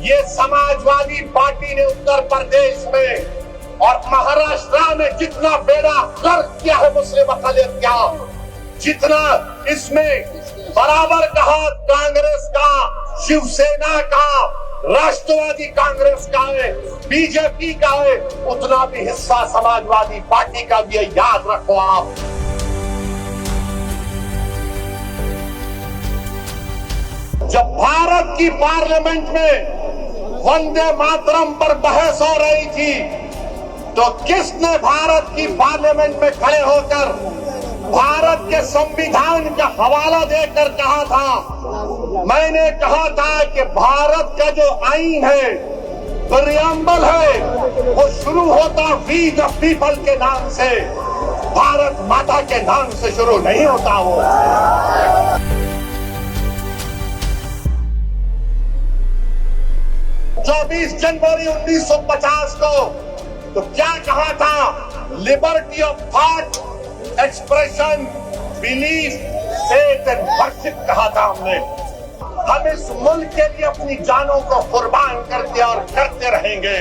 ये समाजवादी पार्टी ने उत्तर प्रदेश में और महाराष्ट्र में जितना बेड़ा गर्क किया है मुस्लिम अक़लियत का, जितना इसमें बराबर का हाथ कांग्रेस का, शिवसेना का, राष्ट्रवादी कांग्रेस का है, बीजेपी का है, उतना भी हिस्सा समाजवादी पार्टी का भी है। याद रखो आप। जब भारत की पार्लियामेंट में वंदे मातरम पर बहस हो रही थी तो किसने भारत की पार्लियामेंट में खड़े होकर भारत के संविधान का हवाला देकर कहा था? मैंने कहा था कि भारत का जो आईन है, प्रियम्बल है, वो शुरू होता वी द पीपल के नाम से, भारत माता के नाम से शुरू नहीं होता। वो 24 जनवरी 1950 को तो क्या कहा था? Liberty of thought, expression, belief, faith and worship कहा था हमने। हम इस मुल्क के लिए अपनी जानों को कुर्बान करते और करते रहेंगे,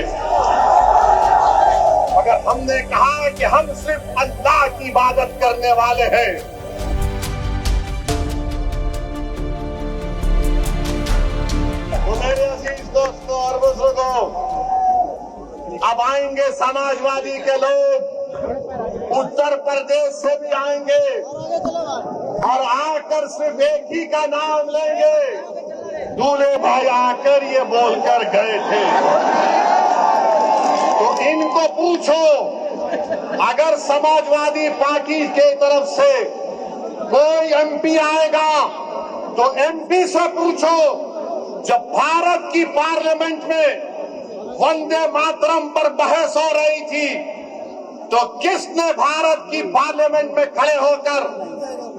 मगर हमने कहा कि हम सिर्फ अल्लाह की इबादत करने वाले हैं। तो मेरे अजीज दोस्तों और बुजुर्गों, अब आएंगे समाजवादी के लोग, उत्तर प्रदेश से भी आएंगे और आकर सिर्फ एक ही का नाम लेंगे। दूल्हे भाई आकर ये बोलकर गए थे। तो इनको पूछो, अगर समाजवादी पार्टी के तरफ से कोई एमपी आएगा तो एमपी से पूछो, जब भारत की पार्लियामेंट में वंदे मातरम पर बहस हो रही थी तो किसने भारत की पार्लियामेंट में खड़े होकर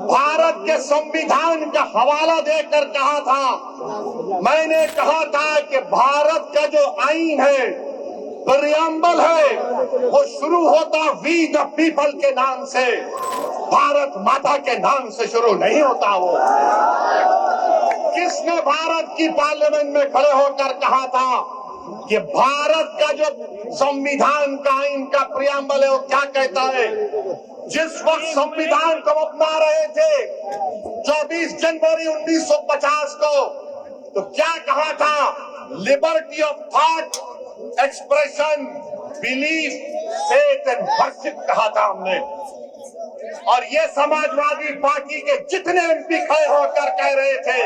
भारत के संविधान का हवाला देकर कहा था? मैंने कहा था कि भारत का जो आईन है, प्रियम्बल है, वो शुरू होता वी द पीपल के नाम से, भारत माता के नाम से शुरू नहीं होता। वो किसने भारत की पार्लियामेंट में खड़े होकर कहा था कि भारत का जो संविधान का आईन का प्रियम्बल है वो क्या कहता है? जिस वक्त संविधान को अपना रहे थे 24 जनवरी 1950 को तो क्या कहा था? Liberty of thought, expression, belief, faith and worship कहा था हमने। और ये समाजवादी पार्टी के जितने एमपी खड़े होकर कह रहे थे,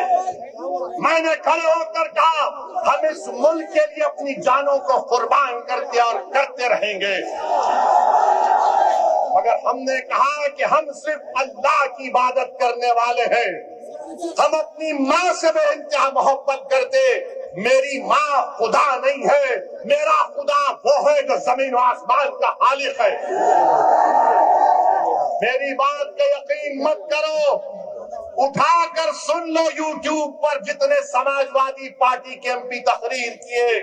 मैंने खड़े होकर कहा हम इस मुल्क के लिए अपनी जानों को कुर्बान करते और करते रहेंगे, मगर हमने कहा कि हम सिर्फ अल्लाह की इबादत करने वाले हैं। हम अपनी माँ से बेइंतहा मोहब्बत करते। मेरी माँ खुदा नहीं है, मेरा खुदा वो है जो जमीन और आसमान का खालिक है। मेरी बात का यकीन मत करो, उठाकर सुन लो यूट्यूब पर जितने समाजवादी पार्टी के एमपी तकरीर किए।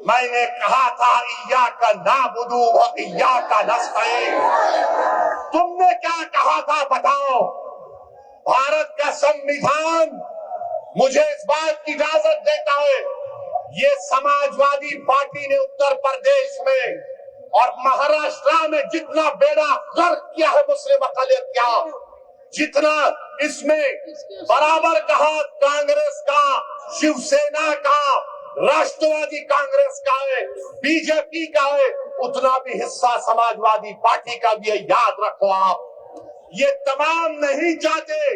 मैंने कहा था इय्याका नाबुदु व इय्याका नस्तईन। तुमने क्या कहा था बताओ? भारत का संविधान मुझे इस बात की इजाजत देता है। ये समाजवादी पार्टी ने उत्तर प्रदेश में और महाराष्ट्र में जितना बेड़ा गर्क किया है मुस्लिम अक़लियत का, जितना इसमें बराबर का हाथ कांग्रेस का, शिवसेना का, राष्ट्रवादी कांग्रेस का है, बीजेपी का है, उतना भी हिस्सा समाजवादी पार्टी का भी है। याद रखो आप। ये तमाम नहीं चाहते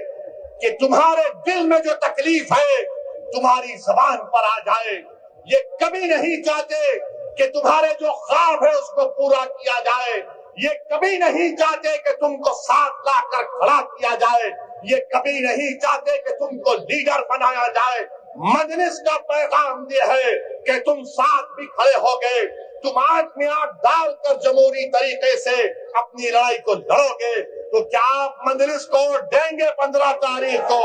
कि तुम्हारे दिल में जो तकलीफ है तुम्हारी जबान पर आ जाए। ये कभी नहीं चाहते कि तुम्हारे जो ख्वाब है उसको पूरा किया जाए। ये कभी नहीं चाहते कि तुमको साथ लाकर खड़ा किया जाए। ये कभी नहीं चाहते कि तुमको लीडर बनाया जाए। मजलिस का पैगाम ये है कि तुम साथ भी खड़े हो गए, तुम आंख में आंख डालकर जमहूरी तरीके से अपनी लड़ाई को लड़ोगे तो क्या आप मजलिस को देंगे 15 तारीख को?